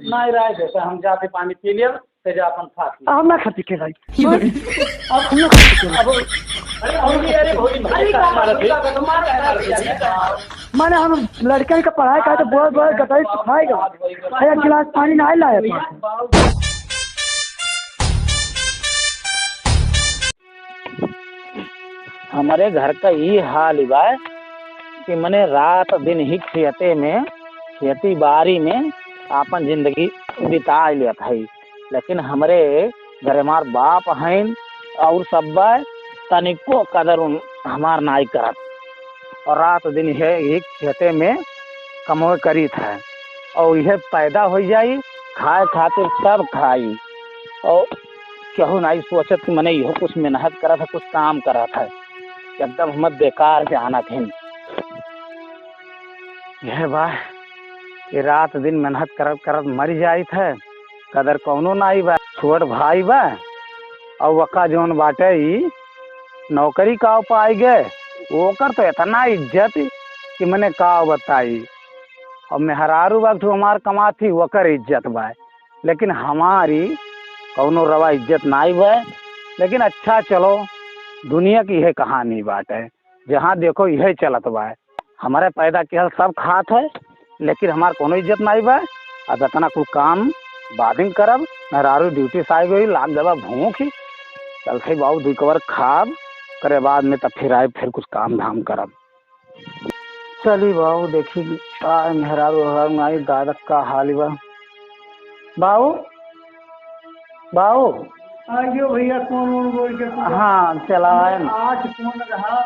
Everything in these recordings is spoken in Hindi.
नहीं राय जैसे हम जाते पानी पी लिया ते जा अपन खा पी। हम ना खाती के भाई अब हम ना खाती के अब अरे अरे भोली भाई का माने हम लड़के का पढ़ाई का तो बहुत बहुत गटाई सिखाएगा एक गिलास पानी नहीं लाया हमारे घर का ये हाल बा कि मने रात दिन ही खेती बाड़ी में अपन जिंदगी बिता लेत है। लेकिन हमारे घर हमार बाप हैं और सब तनिको कदर हमार नाई करत और रात दिन यही खेते में कमो करीत है और यह पैदा हो जाई खाए खातिर सब खाई और केहू नहीं सोचत कि मने यहो कुछ मेहनत करत है कुछ काम करत है एकदम हम बेकार जानत हैं। यह बा कि रात दिन मेहनत करत करत मर जाइत है कदर कौनो नहीं बा। छोट भाई बा और वका जोन बाटे ही नौकरी का पाई गए ओकर तो इतना इज्जत कि मैंने का बताई और मेहरारू वक्त हमार कमाती वकर इज्जत बा लेकिन हमारी कौनो रवा इज्जत नहीं बा। लेकिन अच्छा चलो दुनिया की यह कहानी बात है जहाँ देखो यही चलत बा हमारे पैदा किया सब खात है लेकिन हमार कोनो इज्जत नहीं बा। अब इतना कुछ काम बादिंग करब मेहरारू ड्यूटी से आई गई लाग देवा भूख चलते बाबू दू कवर खाब करे बाद में तब फिर आए फिर कुछ काम धाम करब। चली बाबू देखी मेहरारू आई दादा का हाल बा। बाबू बाबू आइयो भैया कौन बोल के हाँ चला है आज कौन रहा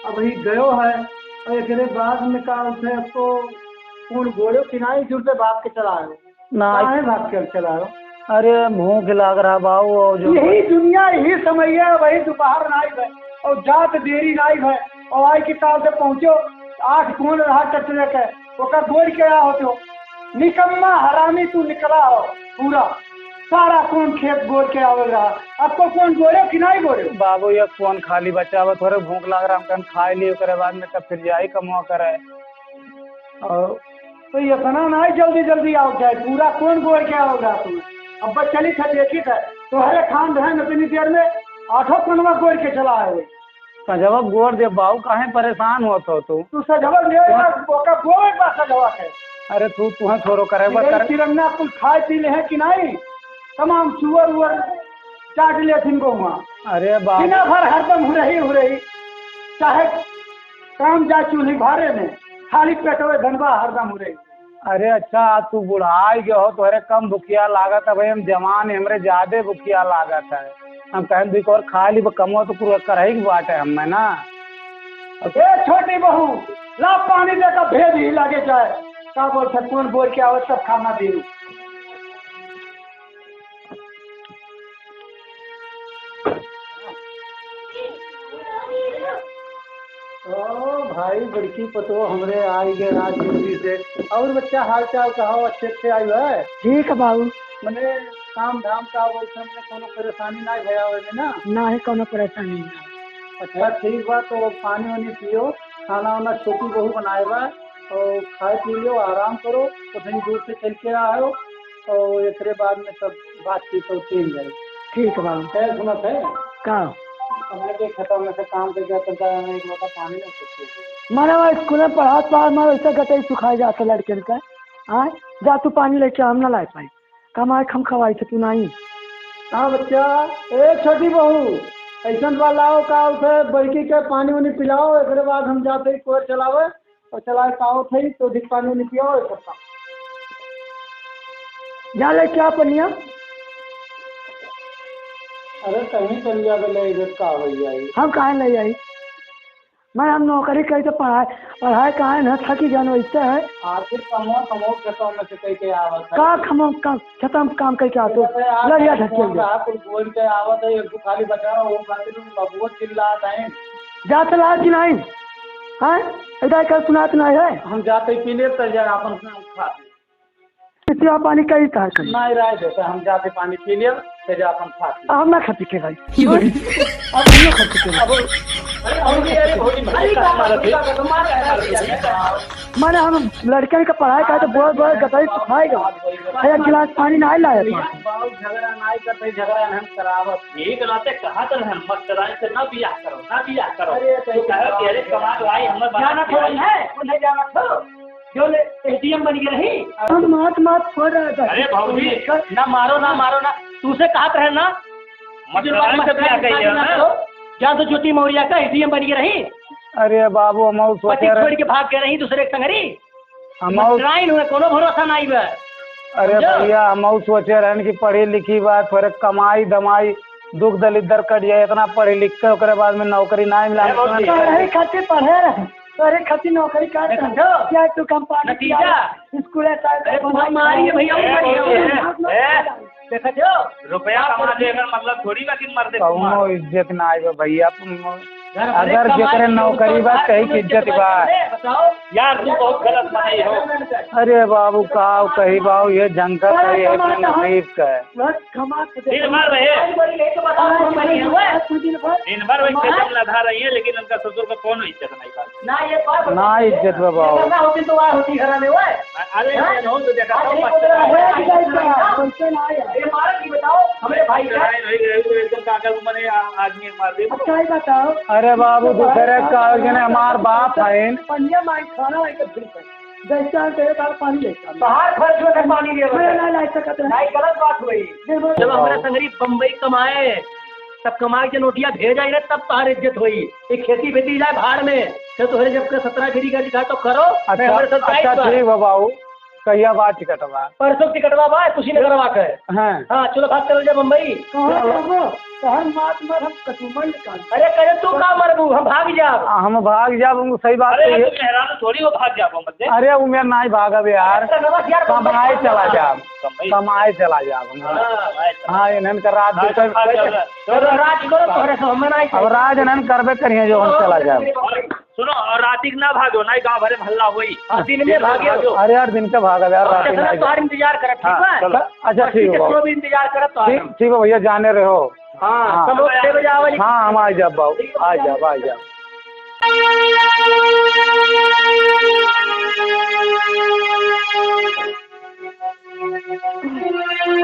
अब ही गयो है और एक बाद में का उठे तो कौन बोलो किनाई जुड़ते भाग के चलाओ ना भाग के चलाओ। अरे भूख लग रहा बाबू और जो यही दुनिया यही समय है वही दोपहर नाई है और जात देरी नाई है और आई किताब से पहुँचो आठ कौन रहा टटने के ओकर बोल के आ होते निकम्मा हरामी तू निकला हो पूरा सारा कौन खेत बोल के आवे रहा आपको कौन बोले कि नहीं बोले बाबू ये कौन खाली बच्चा हुआ थोड़े भूख लग रहा हम खा लिए करे बाद में तब फिर जाई कमुआ करे और तो ये इतना नहीं जल्दी जल्दी आओ जाए पूरा कौन बोल के आओगा तुम्हें अब बस चली था देखी था तो हरे खान बहन इतनी देर में आठों कनवा गोड़ के चला आए सजवा गोड़ दे बाबू काहे परेशान होत हो तू सजवा ले ओका गोड़ बा सजवा के अरे तू तुहे छोरो करे बस तिरंगा कुल खाए पी ले है कि नहीं तमाम सुअर उअर चाट ले थिन को वहाँ अरे बाबू बिना भर हरदम हो रही चाहे काम जा चूल्ही भारे में खाली पेटवे धनबा हरदम हो रही। अरे अच्छा तू बुढ़ाई गए हो तोहरे कम भुखिया लागत है भाई हम जवान है हमरे ज्यादा भुखिया लागत है हम कहें दुख और खा ली कमो तो पूरा कर ही बात है हमें ना। ए छोटी बहू ला पानी देकर भेद ही लगे जाए का बोल कौन बोल के आवत सब खाना दे ओ भाई बड़की पतो हमरे आई गए रात जल्दी से और बच्चा हाल चाल कहो अच्छे से आई है ठीक है बाबू मैंने काम धाम का बोलते हमने कोनो परेशानी ना भया हो ना है कोनो परेशानी अच्छा ठीक बा तो पानी वानी पियो खाना वाना छोटी बहू बनाए बा और खाए पी लो आराम करो तो कहीं दूर से चल के आओ और एक बाद में सब बातचीत होती जाए। ठीक है बाबू है सुनत है का हमारे खत्म में से काम करके चलता है एक लोटा पानी नहीं सकते मारे वहाँ स्कूल में पढ़ा मारे वैसे गटे सुखाए जाता लड़के का हाँ जा तू पानी लेके हम ना लाए पाई कमाए खम खवाई थे तू नहीं हाँ बच्चा ए छोटी बहू ऐसा बात लाओ का उसे बड़की के पानी वानी पिलाओ एक बाद हम जाते ही कोर चलावे और चलाए काओ थे तो अधिक पानी वानी पियाओ सबका जा ले क्या पनिया अरे कहीं चल जावे ले इज्जत का हो जाए हम कहाँ ले आई मैं हम नौकरी कही तो पढ़ाई कहाँ न थकी जान वैसे है आखिर कमो खेतों में से कहीं के आवत है का खमो खेतों में काम करके आते लड़िया धके कुल बोल के आवत है एक खाली बचा रहा वो खातिर बबुआ चिल्लात है जा चला कि नहीं हैं इधर कल सुनात नहीं है हम जाते पीने तो जा अपन खा पितिया पानी कई था नहीं राय जैसे हम जाते पानी पी लिया ते जा अपन खा हम ना खाती के भाई अब हम ना खाती के मैंने हम लड़के का पढ़ाई का तो बहुत बहुत गताई सिखाएगा एक गिलास पानी नहीं लाया बाबू झगड़ा नहीं करते, झगड़ा हम करावत यही गलाते कहा तो हम मत कराए से ना बियाह करो, ना बियाह करो। अरे तो कहा कि अरे कमाल भाई हमें जाना थोड़ी है उन्हें जाना थो जो एटीएम बन गया रही हम मात छोड़ रहे थे। अरे भाऊजी ना मारो ना मारो ना, तुझसे कहा रहे ना मत कराए से बियाह कहिए ना। जहाँ तो ज्योति मौर्य का एटीएम बन गया रही अरे बाबू हम पति छोड़ के भाग के रही दूसरे संगरी हम ट्राइन हुए कोनो भरोसा नहीं बा। अरे भैया हम सोचे रहन कि पढ़ी लिखी बात फिर कमाई दमाई दुख दलिदर कट जाए, इतना पढ़ी लिख के ओकरे बाद में नौकरी नहीं मिला। पढ़े खातिर पढ़े रहे तोरे खातिर नौकरी कर क्या तू कंपनी नतीजा स्कूल मारिए भैया देखा जो रुपया कमा दे अगर मतलब थोड़ी बाकी मर दे कौनो इज्जत ना आएगा भैया। अगर जेकरे नौकरी बा कहीं की इज्जत बा। बताओ यार तू बहुत गलत बनाई हो। अरे बाबू कहा कही बाबू ये जंगल है ये नसीब का है। बस कमा दिन भर रहे दिन भर दिन भर वही खेतम लधा रही है, लेकिन उनका ससुर का कौन इज्जत नहीं करता। ना ये बात ना इज्जत बा बाबू। होती तो वहाँ होती घर में हुआ अरे हो तो देखा ये मारा की बताओ हमारे भाई का एकदम कागज मने आदमी मार दे। अच्छा ही बताओ अरे बाबू दूसरे का हमार बाप है पंजा माई खाना जैसा तेरे पास पानी लेता बाहर खर्च होकर पानी ले ना ला सकते नहीं गलत बात हुई। जब हमारे संगरी बम्बई कमाए तब कमाई के नोटिया भेज आई तब तार इज्जत हुई। एक खेती बेटी जाए बाहर में तो तुम्हारे जब 17 फेरी का दिखा तो करो। अच्छा ठीक है बाबू कहिया बात टिकट बा परसों टिकटवा बा खुशी ने करवा के हाँ हाँ चलो भाग चल जाए बम्बई। हम कसूमन निकाल अरे करे तू का मरबू हम भाग जाब हम भाग जाब सही बात अरे है। तुम हैरान थोड़ी वो भाग जाओ मत। अरे उमेर नहीं भागब यार कमाए चला जाब कमाए चला जाब। हाँ इन्हन का रात राज करो तोहरे से हम नहीं अब राज इन्हन करबे करिए जो हम चला जाब। सुनो और रातिक ना भागो ना गाँव भरे में हल्ला हुई दिन में भागे अरे यार दिन का भागब यार रात नहीं। तुम्हारा इंतजार कर ठीक है। अच्छा ठीक है भी इंतजार कर ठीक है भैया जाने रहे हो। हाँ सब लोग 6 बजे आओ। हाँ हम आ जाब बाबू आ जाब आ जाब।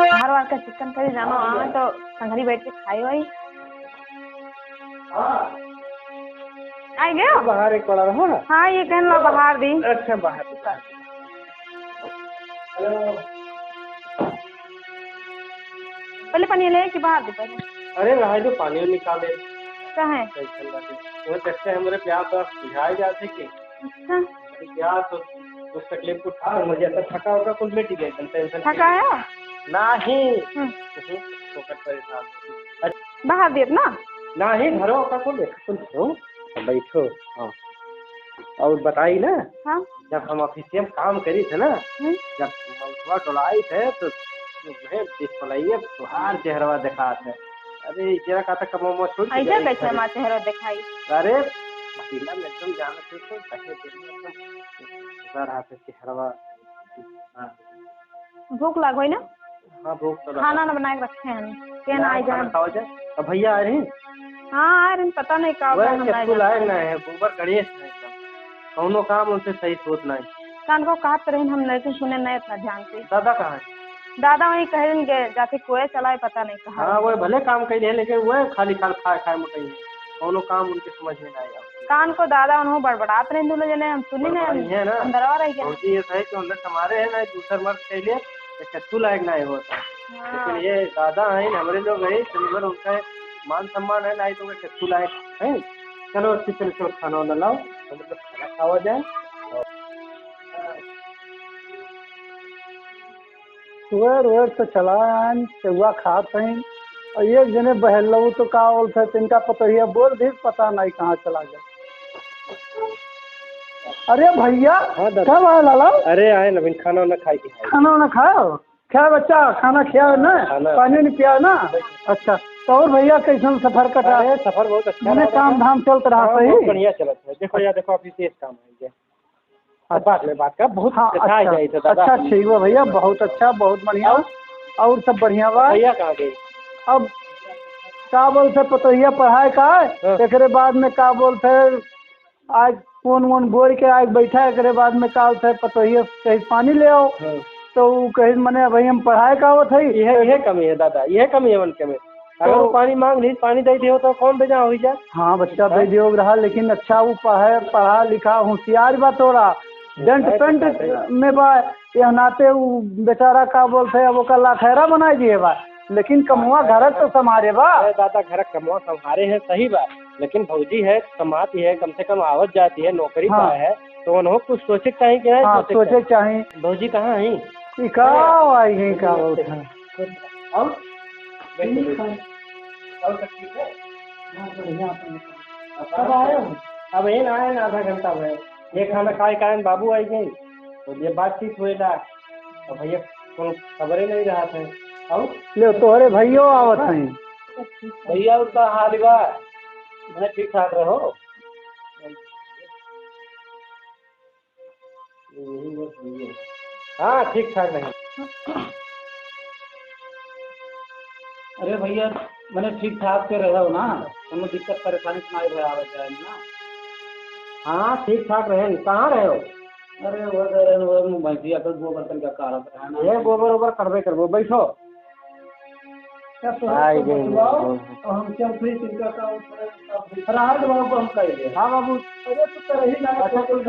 बाहर वार का चिकन करी जानो आवे तो संघरी बैठ के खाई वही आई गया बाहर एक पड़ा रहा। हाँ ये कहन लो बाहर दी। अच्छा बाहर पहले पानी ले कि बाहर दी पहले। अरे रहा जो पानी निकाल दे कहाँ वो जैसे हमारे प्यार तो बुझाए जाते कि अच्छा प्यार तो उस तकलीफ को उठा मुझे ऐसा थका होगा कुछ लेटी गई टेंशन थका है नहीं बाहर दी ना नहीं घरों का कुछ देखो बैठो। हाँ और बताई ना हाँ जब हम ऑफिस में काम करी थे ना जब मौसवा टोलाई थे तो डिस्प्ले तुहार चेहरा दिखा थे। अरे जरा का तक कमो छोड़ ऐसा कैसे हमारा चेहरा दिखाई। अरे महिला में एकदम जाना थे तो कहे एकदम रहा था चेहरा। भूख लग गई ना। हाँ भूख तो खाना ना बना के रखे हैं क्या ना आई जाए। खाओ जाए अब भैया आ रहे हैं। हाँ आ रहे पता नहीं कब लाए ना है गोबर गणेश है एकदम कौनो काम उनसे सही सोच नहीं। कान को काट रहे हम नहीं सुने नहीं इतना ध्यान से। दादा कहाँ है। दादा वही कह रहे जाके कोई चलाए पता नहीं कहा। हाँ वो भले काम कर रहे लेकिन वो खाली खाए मोटाई है कौनो काम उनके समझ में नहीं आया। कान को दादा उन्होंने बड़बड़ात रहे दूल्हे जने हम सुनी नहीं है ना अंदरवा रह गया। ये सही कि अंदर हमारे है ना दूसर मर्द के लिए कत्तू लायक नहीं होता। लेकिन ये दादा है हमारे लोग है सिल्वर उनका मान सम्मान है नहीं तो वे कत्तू लायक है। चलो अच्छी तरह से खाना वाना लाओ मतलब खाना खावा जाए। सुअर उर से चला चौवा खात हैं और एक जने बहल तो का बोल थे तिनका पतरिया बोल दी पता नहीं कहाँ चला गया। अरे भैया कब आए लाला। अरे आए नवीन खाना वाना खाई खाना वाना खाओ क्या बच्चा खाना खिया ना पानी नहीं पिया ना। अच्छा तो और भैया कैसा सफर कटा है। सफर बहुत अच्छा मैंने काम धाम चलता रहा सही बढ़िया चलता है। देखो यार देखो अभी तेज काम है बात में बात का बहुत अच्छा ठीक है भैया बहुत अच्छा बहुत बढ़िया और सब बढ़िया बा। भैया कहाँ गई अब का बोलते पतोहिया पढ़ाए का एकरे बाद में का बोलते आज फोन वोन बोल के आज बैठा एकरे बाद में का बोलते पतोहिया कहीं पानी ले आओ तो उ कहीं मने भाई हम पढ़ाए का आवत है यह कमी है दादा, यह कमी है मन के में। अगर वो पानी मांग ली, पानी दे दियो तो कौन बेजा हो जा। हाँ बच्चा दे दियो रहा, लेकिन अच्छा वो पढ़ा लिखा होशियार बा तोरा डेंट पेंट में बा ये नाते वो बेचारा का बोलते है वो का लाखैरा बना दिए बा, लेकिन कमुआ घर तो संभारे बा। अरे दादा घर कमुआ संभारे है सही बात, लेकिन भौजी है कमाती है, कम से कम आवत जाती है, नौकरी हाँ। पाए है तो उन्हों कुछ सोचे चाहिए कि नहीं हाँ सोचे चाहिए। भौजी कहाँ है? का आई गई का बोलते हैं और ठीक है कब आए हो? अब ये ना आए ना आधा घंटा में ये खाना खाए कारण बाबू आई गई तो ये बातचीत हुई ना, और भैया को खबर ही नहीं रहा था। और ले तोहरे भैयो आवत हैं। भैया उसका हाल बा मैं ठीक ठाक रहो। हाँ ठीक ठाक नहीं। अरे भैया मैंने ठीक ठाक से रहो ना, कोनो दिक्कत परेशानी तुम्हारे घर आवे जाए ना। हाँ ठीक ठाक रहे। कहाँ रहे हो? अरे वो भैंसिया तो दो बर्तन का कारत है ना, ये गोबर ओबर करबे करबो, बैठो। आई गई हम क्या फिर चिंता का राहत बाबू हम करेंगे। हाँ बाबू अरे तू कर ही ना अच्छा तुम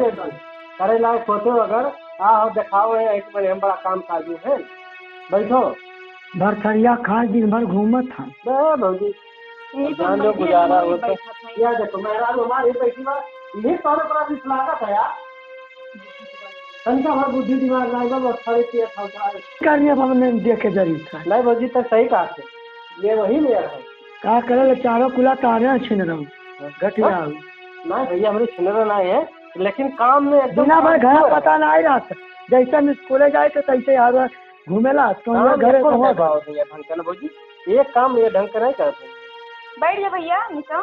करे लायक होते हो अगर हाँ दिखाओ है एक बार हम बड़ा काम काजू है, बैठो। भरथरिया खा दिन भर घूमत था भौजी जान लो गुजारा हो तो या देखो मेरा हमारे बैठी बात यही तौर पर अभी लागत है यार, तनका भर बुद्धि दिमाग लाएगा बस खड़े किया था करने हमने देखे जरी था नहीं भौजी तक सही कहा थे, ये वही मेरा है। का करे चारों कुला तारे छिन रहूं घटिया नहीं भैया हमारे छिनरा नहीं है, लेकिन काम में एकदम बिना भाई घर पता ना आई रहा जैसे हम स्कूले जाए तो तैसे यार घूमेला तो घरे भैया ढंग का ना भौजी एक काम ये ढंग का नहीं करते। बैठ जा भैया निशा।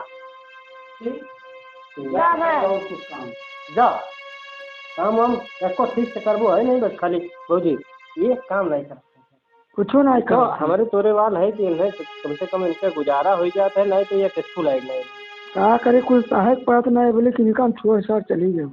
जाओ काम हम इसको ठीक से करबो है नहीं, बस खाली भौजी ये काम नहीं करते कुछ नहीं तो कर हमारे तोरे वाल है कि इन्हें कम से कम इनका गुजारा हो जाता है, नहीं तो ये किसको लायक नहीं। का करे कुछ सहायक पड़ा तो नहीं बोले कि निकाम छोड़ छोड़ चली गए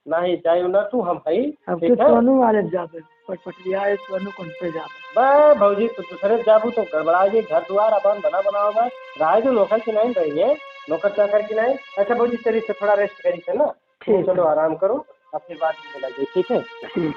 नहीं चाहिए ना तू हम है अब ठीक तो है। सोनू वाले जाते पटपटिया है सोनू कौन पे जाते बे भौजी तो दूसरे जाबू तो गड़बड़ा जी, घर द्वार अपन बना बनाओ बस राय जो नौकर की नहीं रहिए, नौकर चाकर की नहीं। अच्छा भौजी तेरी से थोड़ा रेस्ट करी से ना, ठीक चलो आराम करो, अब फिर बात में लगी ठीक है। ठीक